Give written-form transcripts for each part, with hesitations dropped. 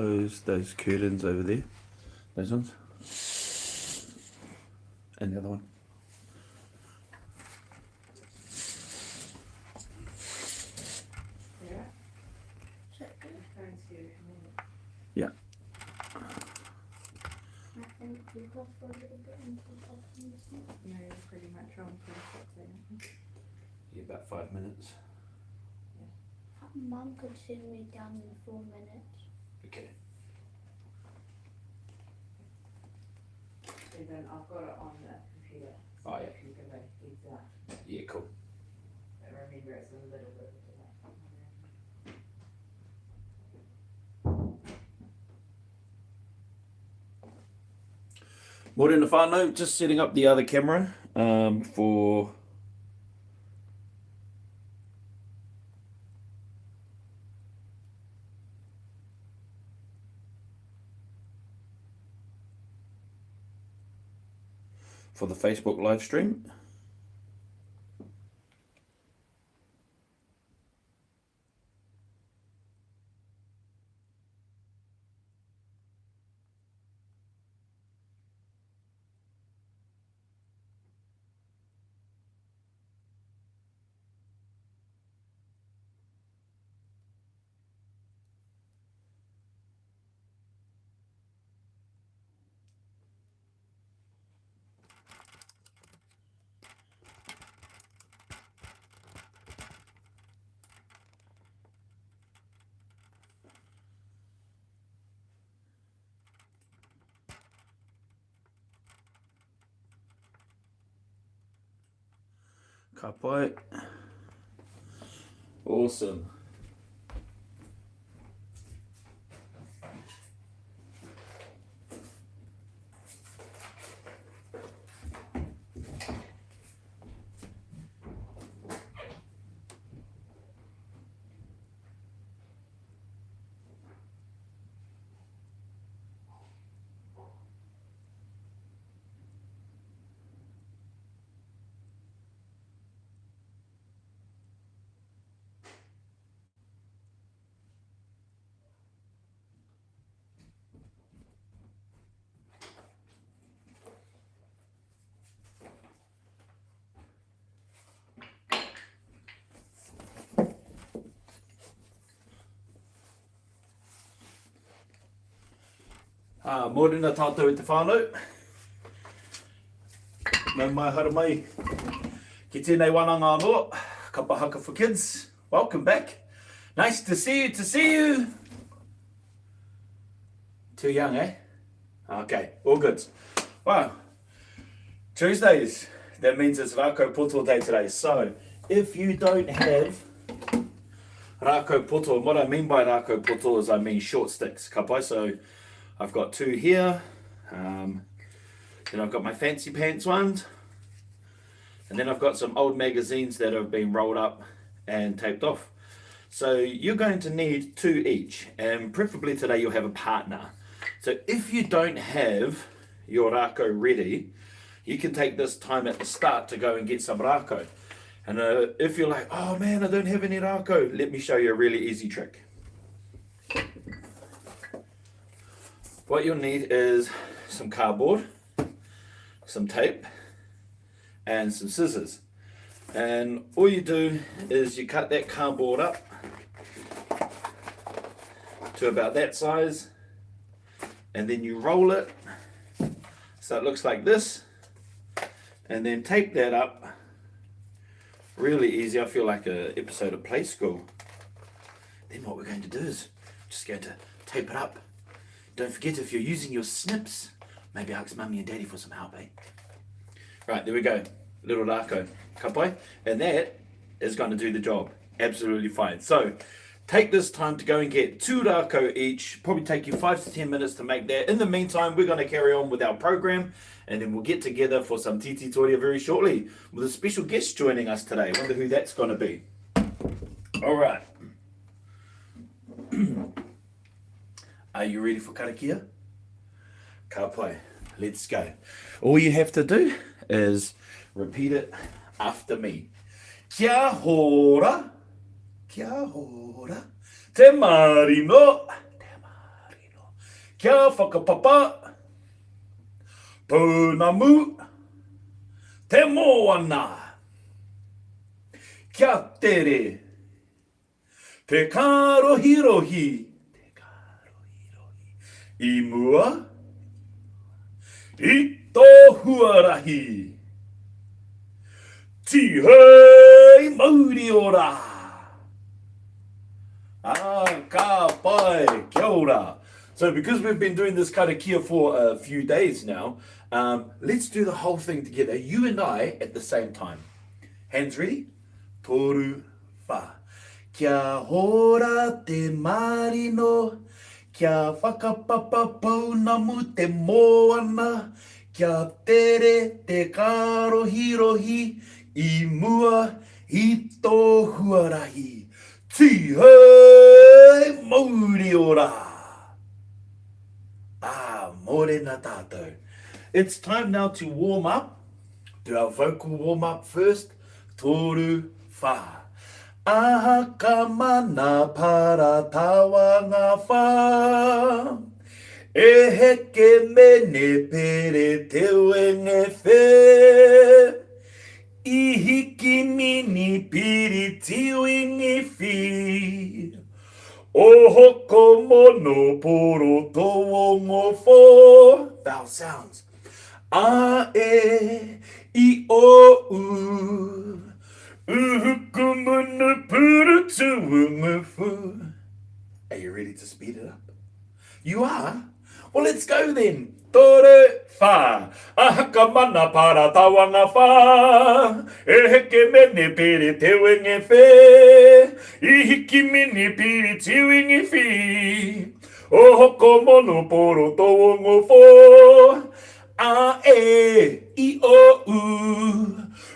those curtains over there, those ones, and the other one. Yeah. Pretty much on pretty quickly. Yeah, about 5 minutes. Mum could send me down in 4 minutes. Okay. And then I've got it on the computer. So Oh, yeah. if you can make exact. Yeah, cool. But remember, it's a little bit of delay. Morena whānau, just setting up the other camera for the Facebook live stream. Ka pai. Awesome. Morena tātou e te whānau. Nau mai hara mai. Ki tēnei wānanga anō. Ka pahaka for kids. Welcome back. Nice to see you. Too young, eh? Okay, all good. Wow. Tuesdays. That means it's Rakau Poto day today. So, if you don't have Rakau Poto, what I mean by Rakau Poto is I mean short sticks. Ka pai, so I've got 2 here, then I've got my fancy pants ones, and then I've got some old magazines that have been rolled up and taped off. So you're going to need 2 each, and preferably today you'll have a partner. So if you don't have your rako ready, you can take this time at the start to go and get some rako. And if you're like, oh man, I don't have any rako, let me show you a really easy trick. What you'll need is some cardboard, some tape, and some scissors. And all you do is you cut that cardboard up to about that size, and then you roll it so it looks like this, and then tape that up. Really easy. I feel like an episode of Play School. Then what we're going to do is just going to tape it up. Don't forget, if you're using your snips, maybe ask mummy and daddy for some help, eh? Right, there we go. Little rako. Ka pai. And that is going to do the job. Absolutely fine. So, take this time to go and get 2 rako each. Probably take you 5 to 10 minutes to make that. In the meantime, we're going to carry on with our program, and then we'll get together for some Tititorea very shortly with a special guest joining us today. Wonder who that's going to be. All right. Are you ready for karakia? Ka pai. Let's go. All you have to do is repeat it after me. Kia hora. Kia hora. Te marino. Te marino. kia whakapapa, pounamu, te moana, kia tere, te karohirohi, i mua, i tō huarahi, ti hei mauri ora. Ka pai, kia ora. So because we've been doing this karakia for a few days now, let's do the whole thing together, you and I at the same time. Hands ready? Toru wha. Kia hora te marino, kia whakapapa pounamu te moana, kia tere te karohirohi, i mua i tō huarahi. Ti hei mauri ora. Morena tātou. It's time now to warm up. Do our vocal warm up first. Toru wha. Aha ka mana para tawa ngā wha. E heke mene pere te wenge whe. I hiki mini piri tiwingi fi. O hoko mono poro tō wongo fo. Vowel sounds. A e I o u. Uhuku munu puru tuwungu fu. Are you ready to speed it up? You are? Well, let's go then. Tore wha. Ahaka mana para tawanga wha. E heke mene pere te wenge whe. I hiki mini piri ti wingi fi. O hoko mono poro tō wongo fo. A e I o u.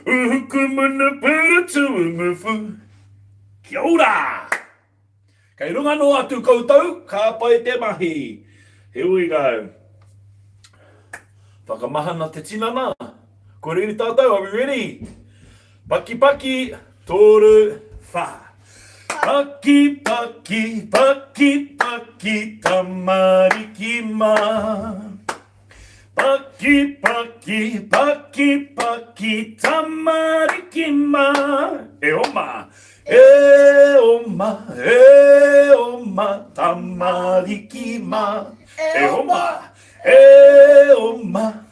Uhuku munu puru tuwungu fu. Kia ora! Kei runga no atu koutou, ka pai te mahi. Here we go. Whakamahana te tinana. Ko riri tātou, are we ready? Paki paki, toru wha. Paki paki, paki paki, tamariki ma. Paki paki, paki paki, tamariki ma. E oma. E oma, e oma, tamariki ma. E oma, e oma,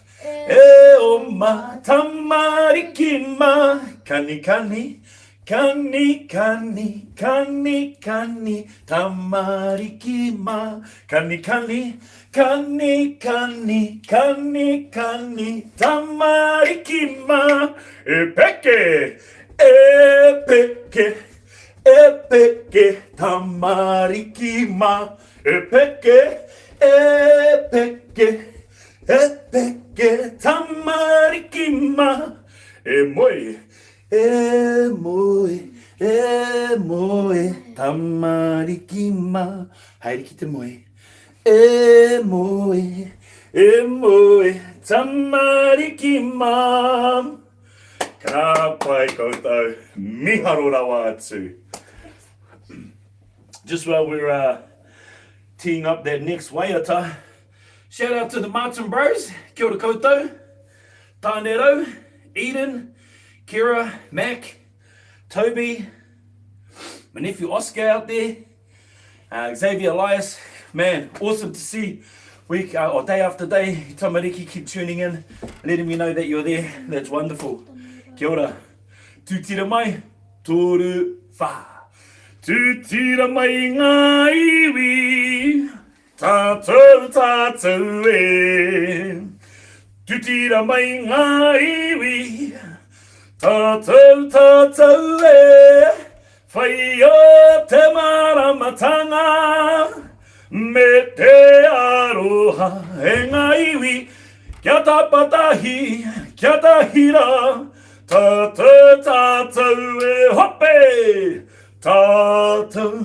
e oma, tamariki ma. Kani kani, kani kani, kani kani, tamariki ma. Kani kani, kani kani, kani kani, tamariki ma. E peke, e peke. Epeke tamariki ma. Epeke, epeke, epeke tamariki ma. Emoe, emoe, emoe tamariki ma. Haere ki te moe. Emoe, emoe tamariki ma. Ka pai koutou, miharo rawa atu. Just while we're teeing up that next Waiata, shout out to the Martin Bros, kia ora koutou, Tānero, Eden, Kira, Mac, Toby, my nephew Oscar out there, Xavier Elias, man, awesome to see week or day after day. Tamariki, keep tuning in, letting me know that you're there. That's wonderful. Kia ora. Tūtira mai, toru wha. Tūtira mai ngā iwi, tātou tātou e. Tūtira mai ngā iwi, tātou tātou e. Whai o te maramatanga, me te aroha e ngā iwi. Kia tapatahi, kia tahira, tātou tātou e hope. Tātou,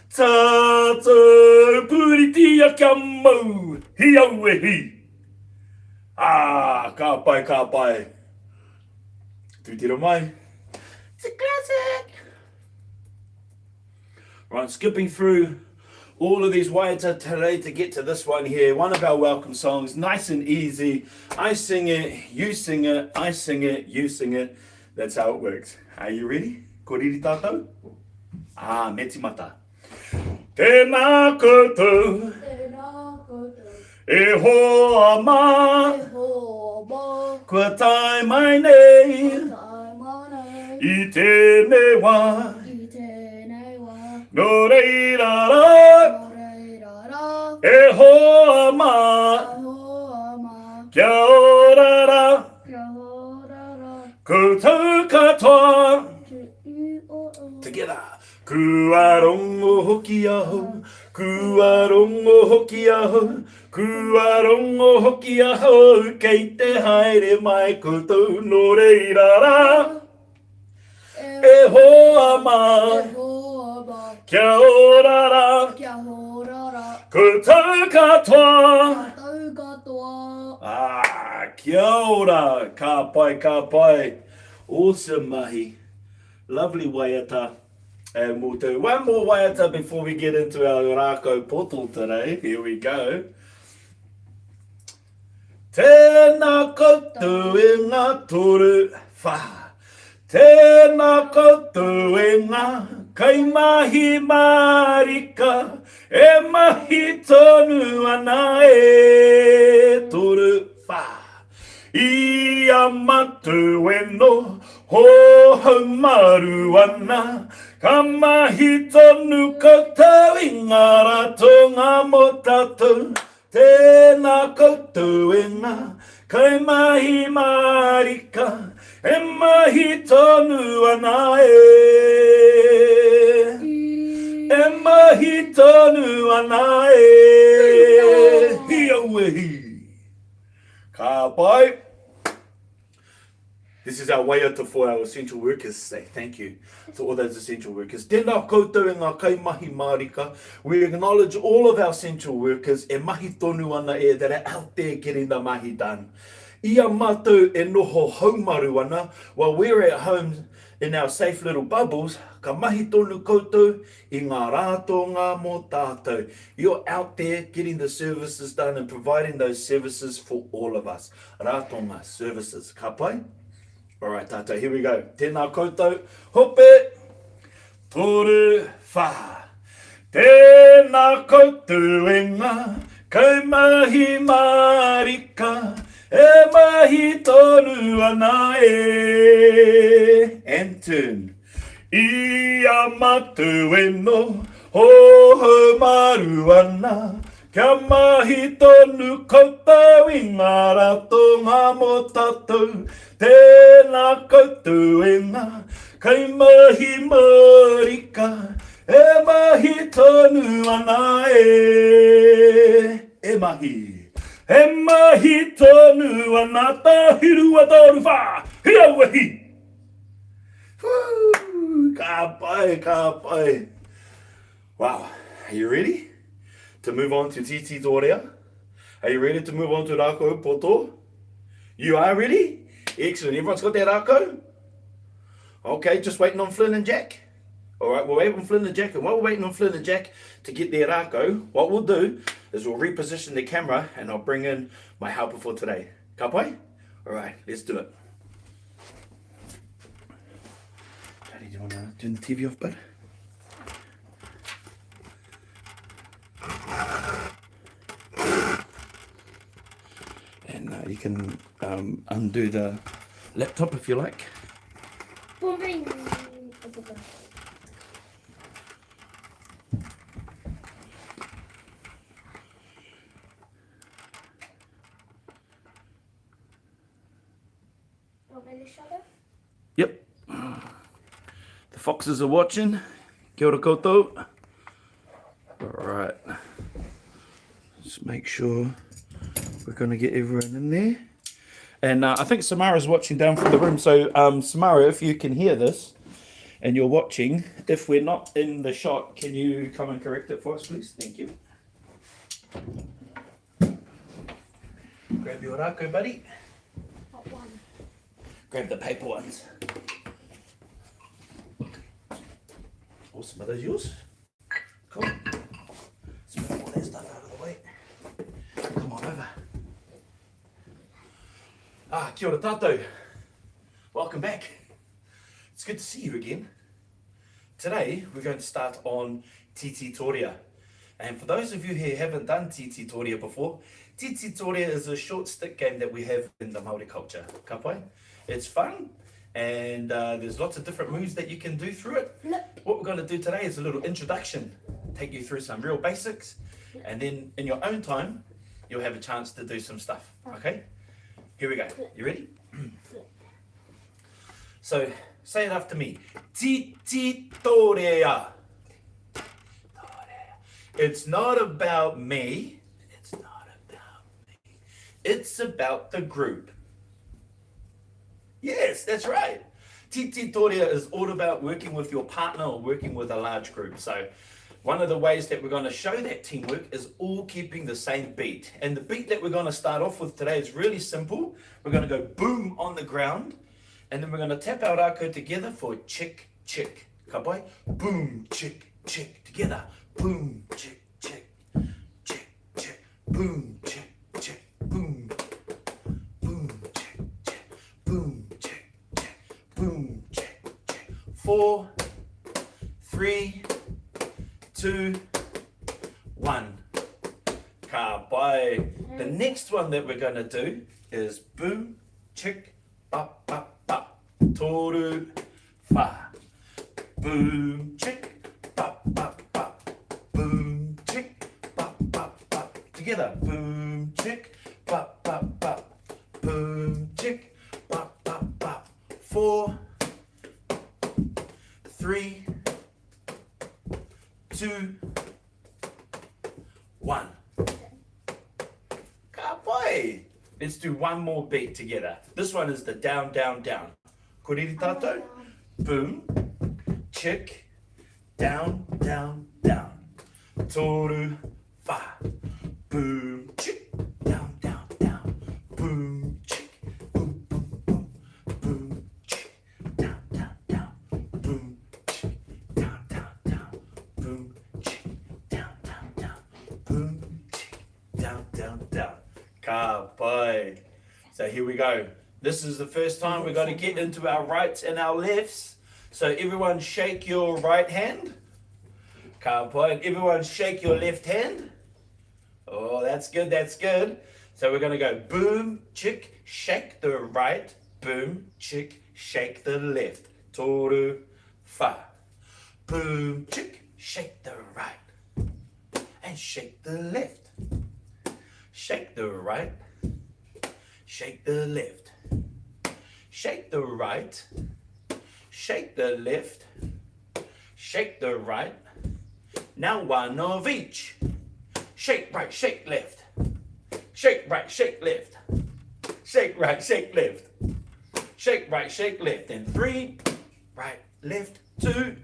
tātou, puritia kia mau, hi au e hi. Ka pai, ka pai. Tūtira mai. It's a classic. Right, skipping through all of these Waiata today to get to this one here. One of our welcome songs, nice and easy. I sing it, you sing it, I sing it, you sing it. That's how it works. Are you ready? Koriri tātou? Meti mata. Tēnā koutou, e hoa mā, kua tai mai nei, i tēnei wā, no reira rā, e hoa mā, kia ora rā, koutou katoa. Together. Kua rongo hoki aho, kua rongo hoki aho, kua rongo hoki aho, kei te haere mai koutou no reira rā. E hoa mā, kia ora rā, koutou katoa. Kia ora, ka pai, ka pai. Awesome mahi. Lovely Waiata. And we'll do one more Waiata before we get into our Rakau portal today. Here we go. Tēnā koutou e ngā toru whā. Tēnā koutou e ngā kaimahi marika. E mahi tonu ana e toru whā. I amatu e no ho haumaru ana. Ka mahi tonu koutou I ngā ratonga mo tātou. Tēnā koutou e ngā kaimahi marika. E mahi tonu ana e. E mahi tonu ana e. Hia wehi. Ka pai. This is our Waiata for our essential workers. Say thank you to all those essential workers. Tēnā koutou e ngā kaimahi marika. We acknowledge all of our essential workers e mahi tonu ana e that are out there getting the mahi done. Ia mātou e noho haumaru ana while we're at home in our safe little bubbles. Ka mahi tonu koutou I ngā ratonga mo tātou. You're out there getting the services done and providing those services for all of us. Ratonga services. Ka pai? Alright, tātou, here we go. Tēnā koutou, hope, toru, whā. Tēnā koutou e ngā kaimahi marika. E mahi tonu ana e. And turn. I amatu e no ho maru ana. Kia mahi tonu koutou I ngā ratonga mo tātou. Tēnā koutou e ngā kaimahi marika. E mahi tonu ana e. E mahi. E mahi tonu ana tahiru a toru whā. Hia wehi. Ka pai, ka pai. Wow, are you ready to move on to Tititorea? Are you ready to move on to Rakau poto? You are ready? Excellent. Everyone's got their Rakau? Okay, just waiting on Flynn and Jack. Alright, we're waiting on Flynn and Jack. And while we're waiting on Flynn and Jack to get their Rakau, what we'll do is we'll reposition the camera and I'll bring in my helper for today. Ka pai? Alright, let's do it. Daddy, do you want to turn the TV off, bud? And you can undo the laptop if you like. Yep. The foxes are watching. Kia ora koutou. Alright. Let's make sure we're going to get everyone in there. And I think Samara's watching down from the room. So Samara, if you can hear this and you're watching, if we're not in the shot, can you come and correct it for us, please? Thank you. Grab your rako, buddy. What one? Grab the paper ones. Awesome. Are those yours? Cool. Kia ora tātou. Welcome back. It's good to see you again. Today we're going to start on Tititorea. And for those of you who haven't done Tititorea before, Tititorea is a short stick game that we have in the Māori culture. Ka pai? It's fun and there's lots of different moves that you can do through it. What we're going to do today is a little introduction, take you through some real basics, and then in your own time you'll have a chance to do some stuff. Okay? Here we go. You ready? So, say it after me. Tititorea. It's not about me. It's not about me. It's about the group. Yes, that's right. Tititorea is all about working with your partner or working with a large group. So, one of the ways that we're going to show that teamwork is all keeping the same beat. And the beat that we're going to start off with today is really simple. We're going to go boom on the ground. And then we're going to tap our rākau together for chick, chick. Ka pai? Boom, chick, chick. Together. Boom, chick, chick. Chick, chick. Boom, chick, chick. Boom. Boom, chick, chick. Boom, chick, chick. Boom, chick, chick. 4, 3, 2, 1. Ka pai. The next one that we're going to do is boom, chick, bap, bap, bap. Toru, fa. Boom, chick, bap, bap, bap. Boom, chick, bap, bap, bap. Together. Boom, chick, bap, bap, bap. Boom, chick, bap, bap, bap. 4, 3, 2, 1. Ka pai. Let's do one more beat together. This one is the down, down, down. Koriri tātou? Boom, chick, down, down, down. Toru, fa. Boom, chick, down, down, down. Boom, chick, boom, boom, boom. Boom, chick, down, down, down. Boom, chick, down, down, down. Boom, chick, down, down, down. Boom, chick, down, down, down. Ka pai. So here we go. This is the first time we're going to get into our rights and our lefts. So everyone shake your right hand. Ka pai. Everyone shake your left hand. Oh, that's good, that's good. So we're going to go boom, chick, shake the right. Boom, chick, shake the left. Toru, fa. Boom, chick, shake the right. And shake the left. Shake the right. Shake the left. Shake the right. Shake the left. Shake the right. Now one of each. Shake right, shake left. Shake right, shake left. Shake right, shake left. Shake right, shake left. And 3, right, left, 2,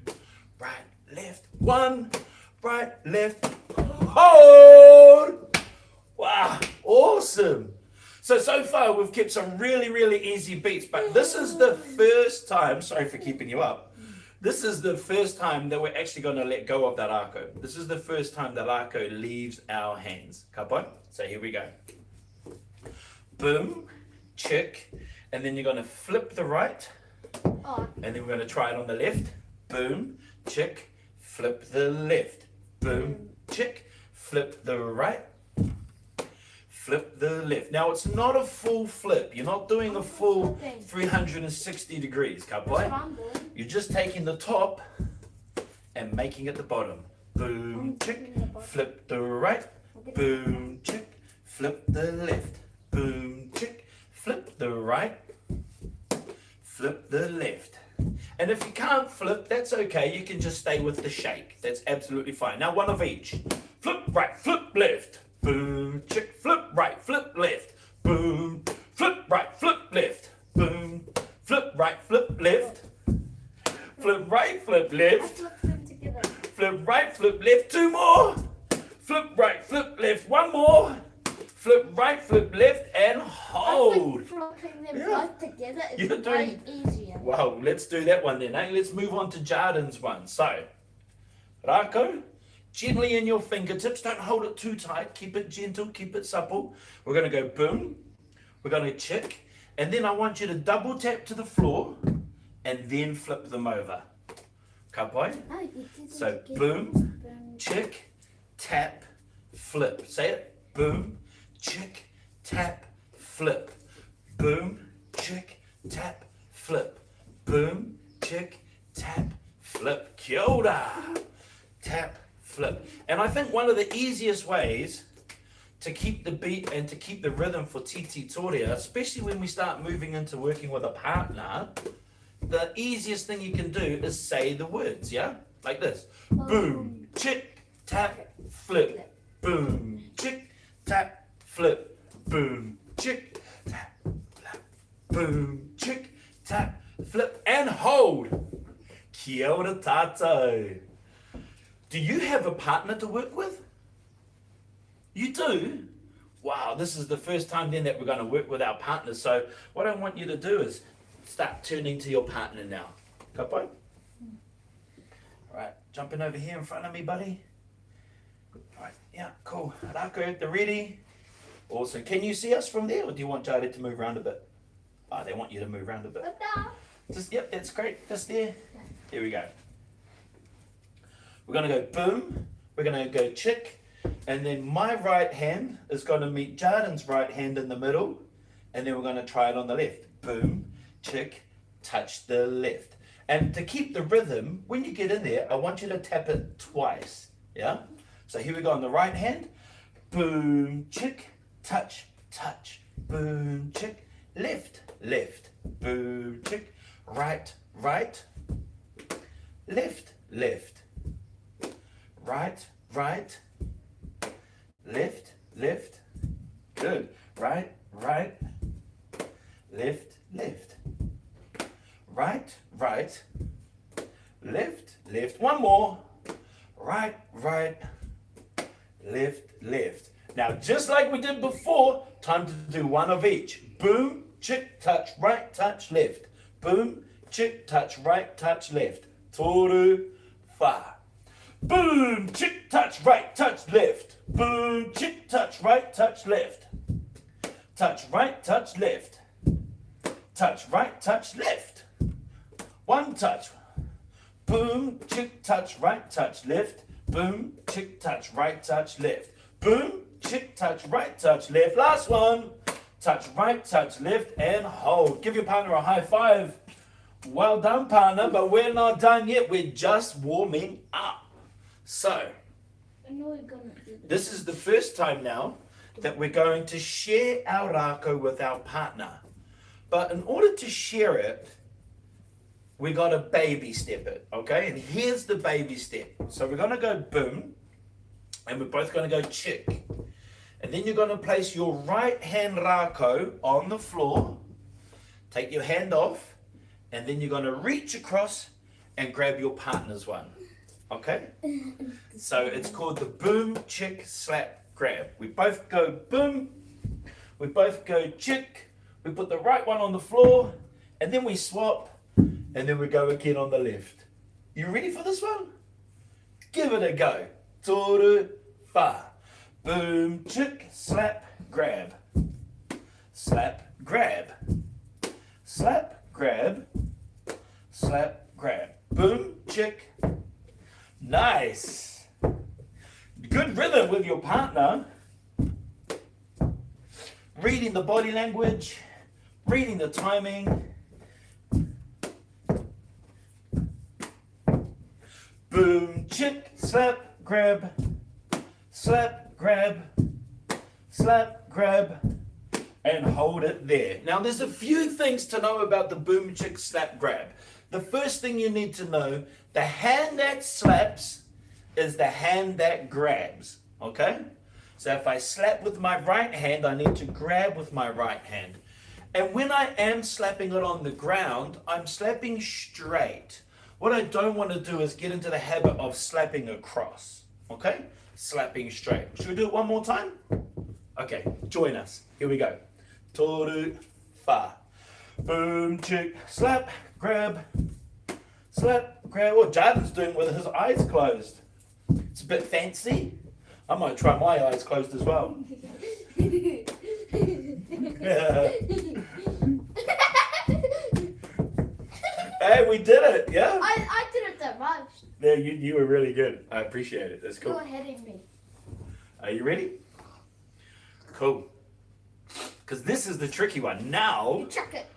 right, left, 1, right, left. Hold! Wow, awesome. So far we've kept some really, really easy beats, but this is the first time, sorry for keeping you up, this is the first time that we're actually going to let go of that rākau. This is the first time that rākau leaves our hands. Ka pai? So here we go. Boom, chick, and then you're going to flip the right, and then we're going to try it on the left. Boom, chick, flip the left. Boom, chick, flip the right. Flip the left. Now it's not a full flip. You're not doing a full 360 degrees, ka pai? You're just taking the top and making it the bottom. Boom, chick, flip the right. Boom, chick, flip the left. Boom, chick, flip the right. Flip the left. And if you can't flip, that's okay. You can just stay with the shake. That's absolutely fine. Now one of each. Flip right, flip left. Boom, chick, flip right, flip left. Boom, flip right, flip left. Boom, flip right, flip left. Flip right, flip left. Flip right, flip left. 2 more. Flip right, flip left. 1 more. Flip right, flip left, and hold. Flopping them Yeah. both together is You're way doing- easier. Wow, let's do that one then. Eh? Let's move on to Jarden's one. So, rākau, gently in your fingertips. Don't hold it too tight. Keep it gentle, keep it supple. We're going to go boom. We're going to chick. And then I want you to double tap to the floor and then flip them over. Ka pai? Oh, you didn't So get boom, boom. chick, tap, flip. Say it. Boom, chick, tap, flip. Boom, chick, tap, flip. Boom, chick, tap, flip. Kia ora. Tap, flip. And I think one of the easiest ways to keep the beat and to keep the rhythm for Tititorea, especially when we start moving into working with a partner, the easiest thing you can do is say the words, yeah? Like this. Boom, chick, tap, flip. Boom, chick, tap, flip. Boom, chick, tap, flip. Boom, chick, tap, flip, and hold. Kia ora tātou. Do you have a partner to work with? You do? Wow, this is the first time then that we're going to work with our partners. So what I want you to do is start turning to your partner now. Ka pai? Alright, jumping over here in front of me, buddy. Alright, yeah, cool. Rakau, they're ready. Awesome. Can you see us from there, or do you want Jared to move around a bit? Oh, they want you to move around a bit. Just, yep, that's great. Just there. Here we go. We're going to go boom. We're going to go chick. And then my right hand is going to meet Jaden's right hand in the middle. And then we're going to try it on the left. Boom, chick, touch the left. And to keep the rhythm, when you get in there, I want you to tap it twice. Yeah? So here we go on the right hand. Boom, chick, touch, touch. Boom, chick, left, left. Boom, chick, right, right. Left, left. Right, right. Left, left. Good. Right, right. Left, left. Right, right. Left, left. One more. Right, right. Left, left. Now, just like we did before, time to do one of each. Boom, chick, touch, right, touch, left. Boom, chick, touch, right, touch, left. Toru, fa. Boom, chick, touch, right, touch, left. Boom, chick, touch, right, touch, left. Touch, right, touch, left. Touch, right, touch, left. One touch. Boom, chick, touch, right, touch, left. Boom, chick, touch, right, touch, left. Boom, chick, touch, right, touch, left. Last one. Touch, right, touch, left, and hold. Give your partner a high five. Well done, partner, but we're not done yet. We're just warming up. So, I know we're gonna do this is the first time now that we're going to share our rako with our partner. But in order to share it, we got to baby step it, okay? And here's the baby step. So we're going to go boom, and we're both going to go chick. And then you're going to place your right hand rako on the floor, take your hand off, and then you're going to reach across and grab your partner's one. Okay? So it's called the boom, chick, slap, grab. We both go boom, we both go chick, we put the right one on the floor, and then we swap, and then we go again on the left. You ready for this one? Give it a go. Toru, fa. Boom, chick, slap, grab. Slap, grab. Slap, grab. Slap, grab. Boom, chick. Nice. Good rhythm with your partner. Reading the body language, reading the timing. Boom, chick, slap, grab, slap, grab, slap, grab, and hold it there. Now there's a few things to know about the boom, chick, slap, grab. The first thing you need to know, the hand that slaps is the hand that grabs, okay? So if I slap with my right hand, I need to grab with my right hand. And when I am slapping it on the ground, I'm slapping straight. What I don't want to do is get into the habit of slapping across, okay? Slapping straight. Should we do it one more time? Okay, join us. Here we go. Toru, fa. Boom, chick, slap, grab, slap, grab. Well, Jaden's doing it with his eyes closed. It's a bit fancy. I might try my eyes closed as well. did it, yeah? I did it the most. Yeah, you were really good. I appreciate it. That's cool. You're hitting me. Are you ready? Cool. Because this is the tricky one. Now, You chuck it.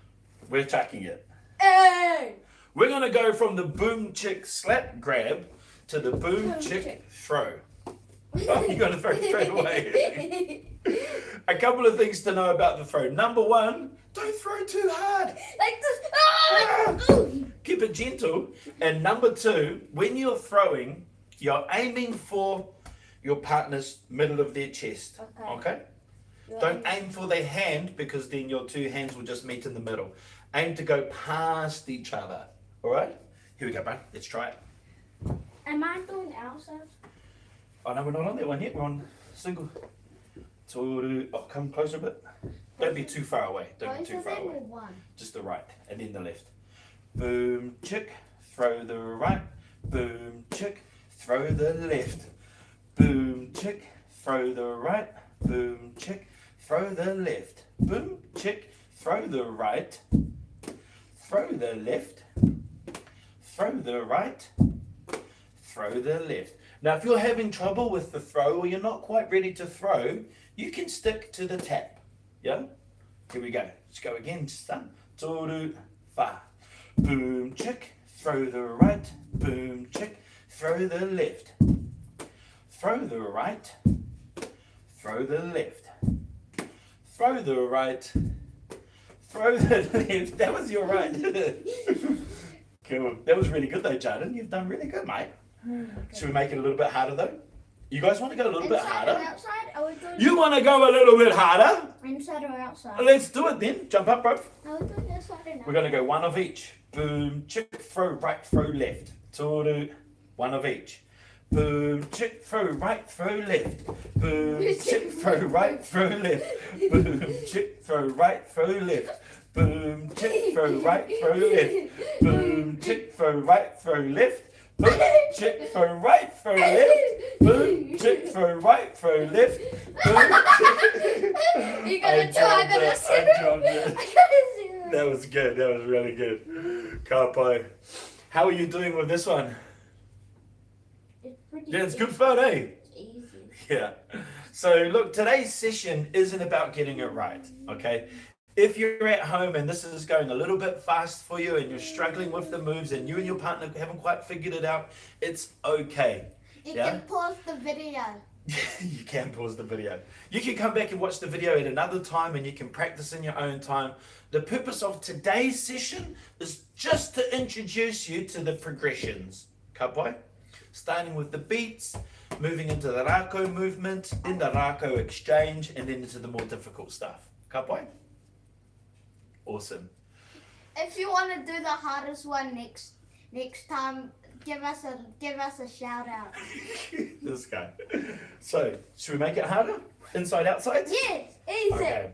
we're chucking it. Hey! We're going to go from the boom chick slap grab to the boom Boom chick chick. throw. Oh, you're going to throw straight away. A couple of things to know about the throw. Number one, don't throw too hard. Like this. Ah! Ooh. Keep it gentle. And number two, when you're throwing, you're aiming for your partner's middle of their chest. Okay? Don't aim for their hand because then your two hands will just meet in the middle. Aim to go past each other. All right? Here we go, bud. Let's try it. Am I doing outside? Oh, no, we're not on that one yet. We're on single. Oh, come closer a bit. Don't be too far away. Don't be too far away. One. Just the right and then the left. Boom, chick, throw the right. Boom, chick, throw the left. Boom, chick, throw the right. Boom, chick, throw the left. Boom, chick, throw the right. Throw the left. Throw the right. Throw the left. Now, if you're having trouble with the throw or you're not quite ready to throw, you can stick to the tap. Yeah? Here we go. Let's go again. Start. Toru, fa. Boom, chick, throw the right. Boom, chick, throw the left. Throw the right. Throw the left. Throw the right. Throw the left. That was your right. Cool. That was really good though, Jaden. You've done really good, mate. Should we make it a little bit harder though? You guys want to go a little bit Inside harder? or outside? Are we doing You want to go a little bit harder? inside or outside? Let's do it then. Jump up, bro. Are we doing inside or outside? We're going to go one of each. Boom, chick, throw right, throw left. Toru, one of each. Boom, chick, throw right, throw left. Boom, chick, throw right, throw left. Boom, chick, throw right, throw left. Boom, chick, throw right, throw left. Boom, chick, throw right, throw left. Boom, chick, throw right, throw left. Boom, chick, throw right, throw left. Boom, chick. You got a two, I got a zero. I dropped it. I got a zero. That was good. That was really good. Kapai. How are you doing with this one? It's pretty Yeah, it's good fun, eh? It's easy. Yeah. So look, today's session isn't about getting it right, okay? If you're at home and this is going a little bit fast for you and you're struggling with the moves and you and your partner haven't quite figured it out, it's okay. You Yeah? can pause the video. You can pause the video. You can come back and watch the video at another time and you can practice in your own time. The purpose of today's session is just to introduce you to the progressions, kapai? Starting with the beats, moving into the Rakau movement, then the Rakau exchange, and then into the more difficult stuff. Kapai? Awesome. If you want to do the hardest one next time, give us a shout out. This guy. So, should we make it harder? Inside, outside? Yes, easy. Okay.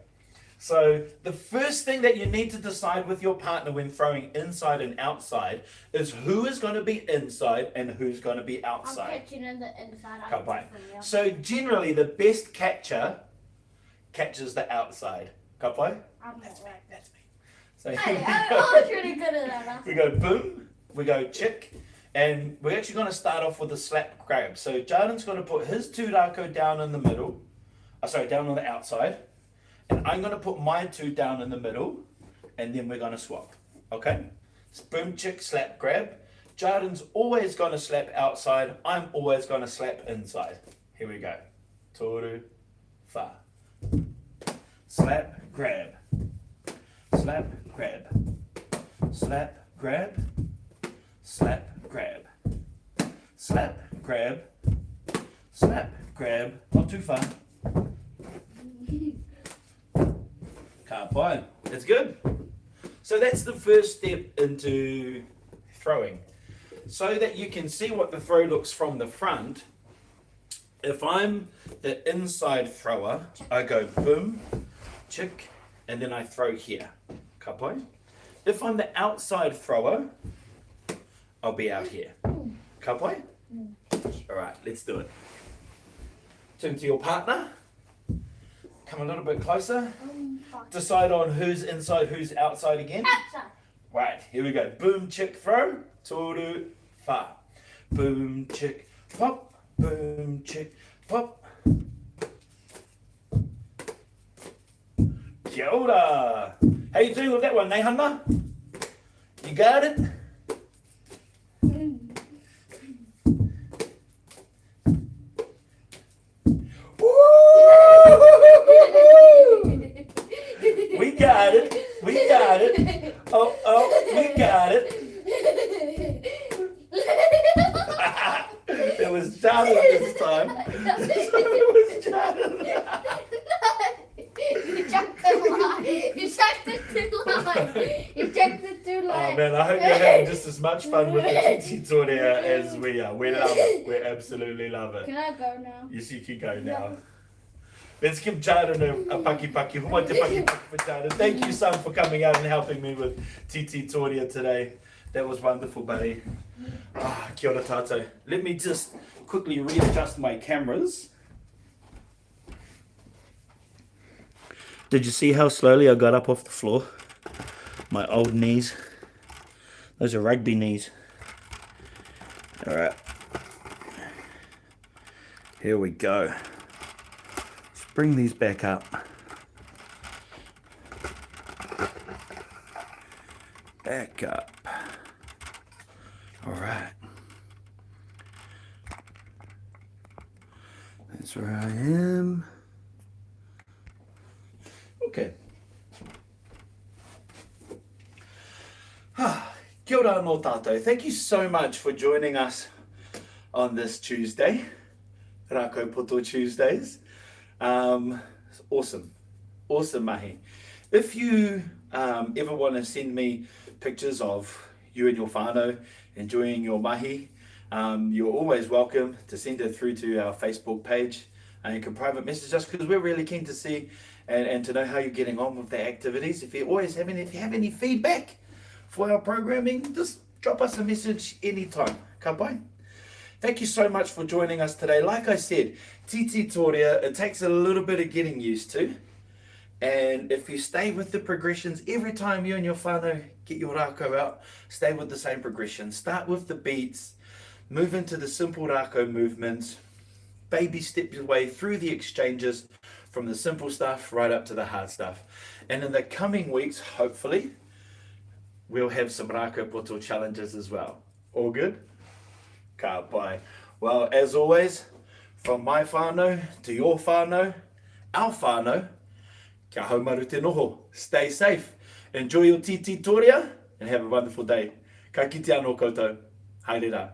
So, the first thing that you need to decide with your partner when throwing inside and outside is who is going to be inside and who's going to be I'm outside. catching in the inside. I'm Kapai. from the outside. So, generally, the best catcher catches the outside. Kapai? I'm not like that. So, Hey, I was really good at that. we go boom, we go chick, and we're actually going to start off with a slap grab. So Jaden's going to put his two Rakau down in the middle, down on the outside, and I'm going to put my two down in the middle, and then we're going to swap. Okay? It's boom, chick, slap, grab. Jaden's always going to slap outside. I'm always going to slap inside. Here we go. Toru, fa. Slap, grab. Slap, grab. Slap, grab. Slap, grab. Slap, grab. Slap, grab. Not too far. Can't find. That's good. So that's the first step into throwing. So that you can see what the throw looks from the front, if I'm the inside thrower, I go boom, chick, and then I throw here. Kapai. If I'm the outside thrower, I'll be out here. Kapai? Alright, let's do it. Turn to your partner. Come a little bit closer. Decide on who's inside, who's outside again. Outside. Right, here we go. Boom, chick, throw. Toru, fa. Boom, chick, pop. Boom, chick, pop. Kia ora. How you doing with that one, Nehana? You got it? We got it. We got it. Oh, we got it. It was Jonathan this time. It was Jonathan. You chucked it line. You chucked it too line. You chucked it too line. Oh man, I hope you're having just as much fun with the Tititorea as we are. We love it. We absolutely love it. Can I go now? Yes, you can go now. Let's give Jaden a paki paki. Who wants a paki paki for Jaden? Thank you, son, for coming out and helping me with Tititorea today. That was wonderful, buddy. Ah, kia ora tātou. Let me just quickly readjust my cameras. Did you see how slowly I got up off the floor? My old knees. Those are rugby knees. All right. Here we go. Let's bring these back up. Back up. All right. That's where I am. Okay. Kia ora no tātou. Thank you so much for joining us on this Tuesday. Rakau Poto Tuesdays. Awesome. Awesome mahi. If you ever want to send me pictures of you and your whānau enjoying your mahi, you're always welcome to send it through to our Facebook page. And you can private message us because we're really keen to see and to know how you're getting on with the activities. If you have any feedback for our programming, just drop us a message anytime. Ka pai. Thank you so much for joining us today. Like I said, Tititorea, it takes a little bit of getting used to. And if you stay with the progressions, every time you and your whānau get your rākau out, stay with the same progression. Start with the beats, move into the simple rākau movements, baby step your way through the exchanges from the simple stuff right up to the hard stuff. And in the coming weeks, hopefully, we'll have some Rakau Poto challenges as well. All good? Ka pai. Well, as always, from my whānau to your whānau, our whānau, kia haumaru te noho. Stay safe. Enjoy your Tititorea and have a wonderful day. Ka kite anō koutou. Haere rā.